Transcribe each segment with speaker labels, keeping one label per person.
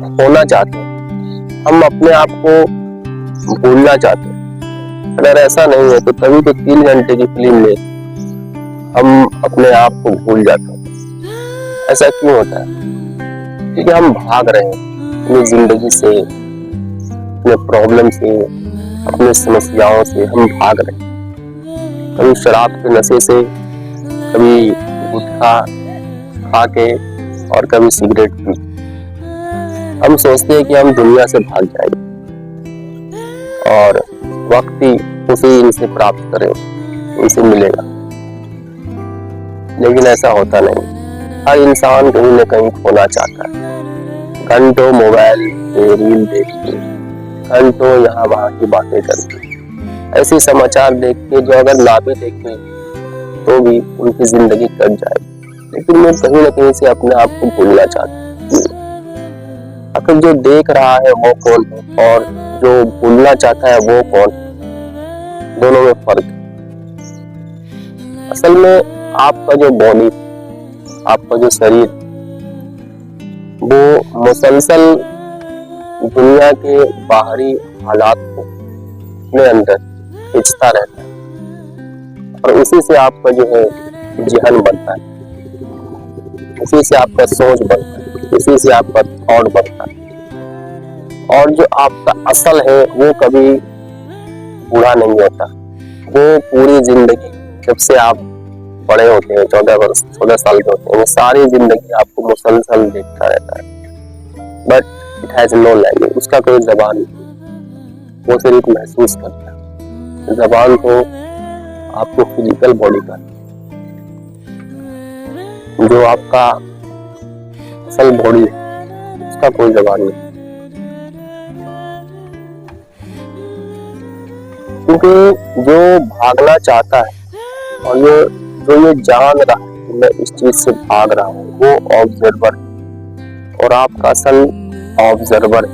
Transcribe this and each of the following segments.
Speaker 1: खोना चाहते हैं, हम अपने आप को भूलना चाहते हैं। अगर ऐसा नहीं है तो तभी तो 3 घंटे की फिल्म में हम अपने आप को भूल जाते हैं। ऐसा क्यों होता है? क्योंकि हम भाग रहे हैं अपनी जिंदगी से, अपने प्रॉब्लम से, अपनी समस्याओं से हम भाग रहे हैं। कभी शराब के नशे से, कभी गुटखा खा के और कभी सिगरेट पी। हम सोचते हैं कि हम दुनिया से भाग जाएंगे और वक्त खुशी इनसे प्राप्त करें, इनसे मिलेगा, लेकिन ऐसा होता नहीं। हर इंसान कहीं न कहीं खोना चाहता है। घंटों मोबाइल पे रील देख के, घंटों यहाँ वहाँ की बातें करके, ऐसे समाचार देख के जो अगर ना भी देखें तो भी उनकी जिंदगी कट जाएगी। लेकिन वो कहीं न कहीं से अपने आप को भूलना चाहते हैं। आखिर जो देख रहा है वो कौन है और जो भूलना चाहता है वो कौन? दोनों में फर्क है। असल में आपका जो बॉडी, आपका जो शरीर, वो मुसलसल दुनिया के बाहरी हालात को अपने अंदर खींचता रहता है और उसी से आपका जो है जहन बनता है, उसी से आपका सोच बनता है, उसी से आपका थॉट बनता है। और जो आपका असल है वो कभी बूढ़ा नहीं होता। वो पूरी जिंदगी, जब से आप बड़े होते हैं, 14 साल के होते हैं, वो सारी जिंदगी आपको मुसलसल देखता रहता है। But it has no language, उसका कोई जबान नहीं, वो सिर्फ महसूस करता है। जबान तो आपको फिजिकल बॉडी का, जो आपका असल बॉडी है उसका कोई जबान नहीं। क्योंकि जो भागना चाहता है और जो ये जान रहा है कि मैं इस चीज से भाग रहा हूँ, वो ऑब्जर्वर है और आपका असल ऑब्जर्वर है।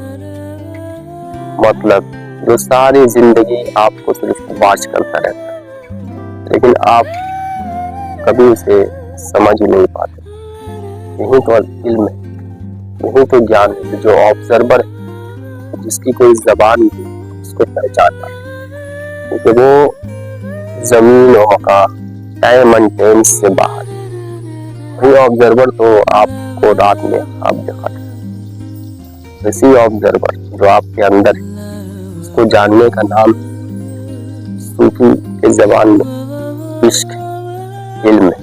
Speaker 1: मतलब जो सारी जिंदगी आपको सिर्फ वाच करता रहता है, लेकिन आप कभी उसे समझ ही नहीं पाते। यही तो इल्म है, यही तो ज्ञान है। जो ऑब्जर्वर है, जिसकी कोई जबान नहीं, उसको पहचानना, क्योंकि वो जमीन और मकान, टाइम एंड टेंस से बाहर। वही ऑब्जर्वर तो आपको रात में आप दिखाते हैं। इसी ऑब्जर्वर जो आपके अंदर है, उसको जानने का नाम सूफी के जबान में इश्क, इल्म है।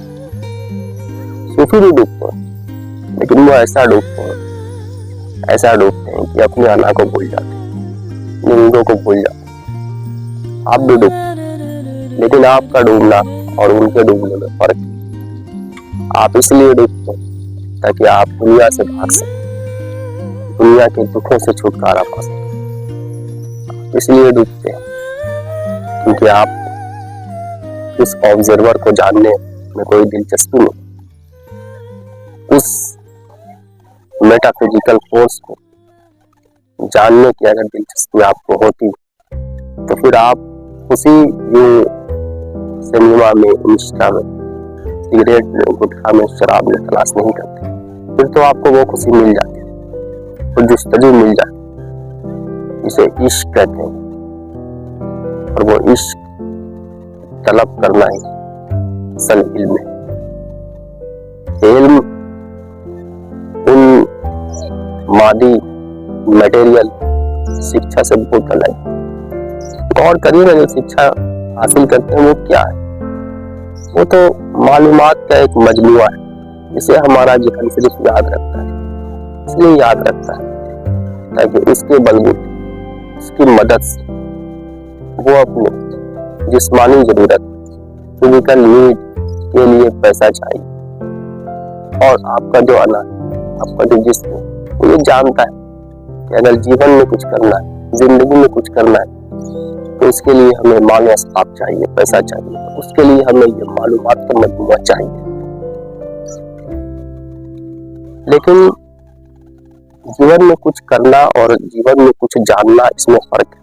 Speaker 1: सूफी भी डूबते हैं, लेकिन वो ऐसा डूबते हैं कि अपनी अना को भूल जाते हैं, नींदों को भूल जाते हैं। आप भी डूबते, लेकिन आपका डूबना और उनके डूबने में फर्क है। आप इसलिए डूबते हैं ताकि आप दुनिया से भाग सकें, दुनिया के दुखों से छुटकारा पा सकें। आप इसलिए डूबते हैं क्योंकि आप उस ऑब्जर्वर को जानने में कोई दिलचस्पी नहीं, उस मेटाफिजिकल फोर्स को जानने की अगर दिलचस्पी आपको होती तो फिर आप उसी सिनेमा में, इंस्टा में, सिगरेट में, गुटखा में, शराब में तलाश नहीं करते। फिर तो आपको वो खुशी मिल जाती है, वो जुस्तजू मिल जाती है। इसे इश्क कहते हैं और वो इश्क तलब करना ही असल इल्म है। इल्म उन मादी मटेरियल शिक्षा से बहुत अलग है। और करिए ना, जो शिक्षा हासिल करते हैं वो क्या है? वो तो मालूमात का एक मजमुआ है, जिसे हमारा जहन सिर्फ याद रखता है। इसलिए याद रखता है ताकि उसके बलबूते, उसकी मदद से वो अपनी जिस्मानी जरूरत, फिजिकल नीड के लिए पैसा चाहिए, और आपका जो अना, आपका जो जिस्म, वो ये जानता है कि अगर जीवन में कुछ करना है, जिंदगी में कुछ करना है, तो उसके लिए हमें माल असबाब चाहिए, पैसा चाहिए। उसके लिए हमें ये मालूमात का मजमूआ चाहिए। लेकिन जीवन में कुछ करना और जीवन में कुछ जानना, इसमें फर्क है।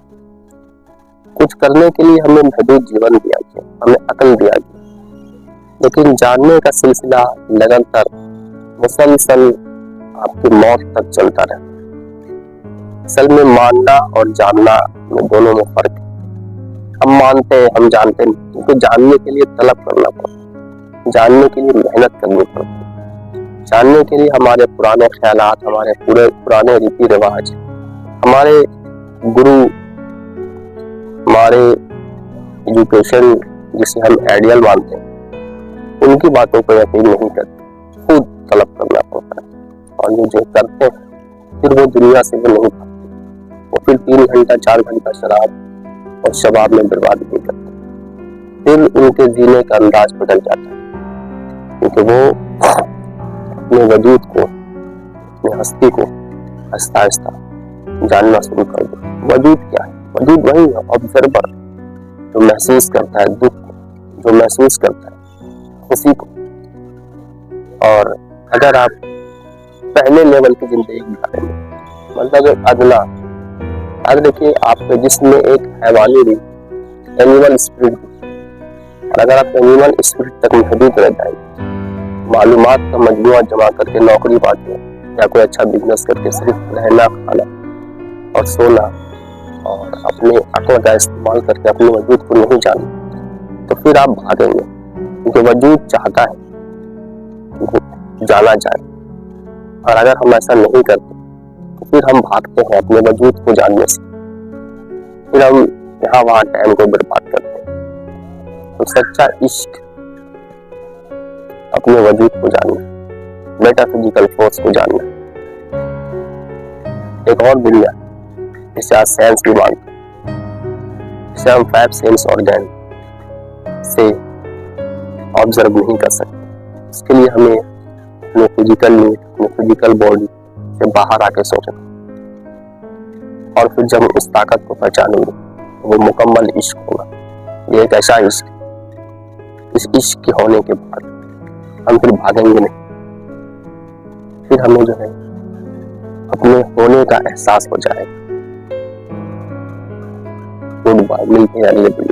Speaker 1: कुछ करने के लिए हमें महदूद जीवन दिया गया, हमें अकल दिया गया, लेकिन जानने का सिलसिला लगातार मुसलसल आपकी मौत तक चलता रहता है। असल में मानना और जानना में दोनों में फर्क है। हम मानते हैं, हम जानते नहीं, क्योंकि जानने के लिए तलब करना पड़ता है, जानने के लिए मेहनत करनी पड़ती है, जानने के लिए हमारे पुराने ख्यालात, हमारे पूरे पुराने रीति रिवाज, हमारे गुरु, हमारे एजुकेशन जिसे हम आइडियल मानते हैं, उनकी बातों पर यकीन नहीं करते, खुद तलब करना पड़ता है। और ये जो करते हैं फिर वो दुनिया से भी नहीं पाते, वो फिर 3 घंटा 4 घंटा शराब और शबाब में बर्बादी नहीं करते, फिर उनके जीने का अंदाज बदल जाता है, क्योंकि वो अपने वजूद को, अपनी हस्ती को आहिस्ता आहिस्ता जानना शुरू कर दे। वजूद क्या है? वजूद वही है, ऑब्जर्वर, जो महसूस करता है दुख को, जो महसूस करता है खुशी को। और अगर आप पहले लेवल की जिंदगी गुजारेंगे, मतलब अदना, आज देखिए आपके जिस्म में एक हैवानी भी, एनिमल स्पिरिट, और अगर आप एनिमल स्पिरिट तक महदूद रह जाएंगे, मालूमात का मजमुआ जमा करके नौकरी पाते या कोई अच्छा बिजनेस करके सिर्फ रहना, खाना और सोना और अपने अक्ल का इस्तेमाल करके अपने वजूद को नहीं जाना, तो फिर आप भागेंगे, क्योंकि वजूद चाहता है कि जाना जाए। और अगर हम ऐसा नहीं करते तो फिर हम भागते हैं अपने वजूद को जानने से, फिर हम यहाँ वहां टाइम को बर्बाद करते हैं। तो सच्चा इश्क अपने वजूद को जानना, मेटाफिजिकल फोर्स को जानना। एक और दुनिया जिसे आज साइंस भी मानते हैं, जिसे हम 5 सेंस ऑर्गन से ऑब्जर्व नहीं कर सकते, उसके लिए हमें अपने फिजिकल नीड, अपने फिजिकल बॉडी से बाहर आके सोचना। और फिर जब इस ताकत को पहचानेंगे वो मुकम्मल इश्क होगा। ये एक ऐसा इश्क, इस इश्क के होने के बाद हम फिर भागेंगे नहीं, फिर हमें जो है अपने होने का एहसास हो जाएगा। गुड बाय, मिलते हैं अगले वीडियो।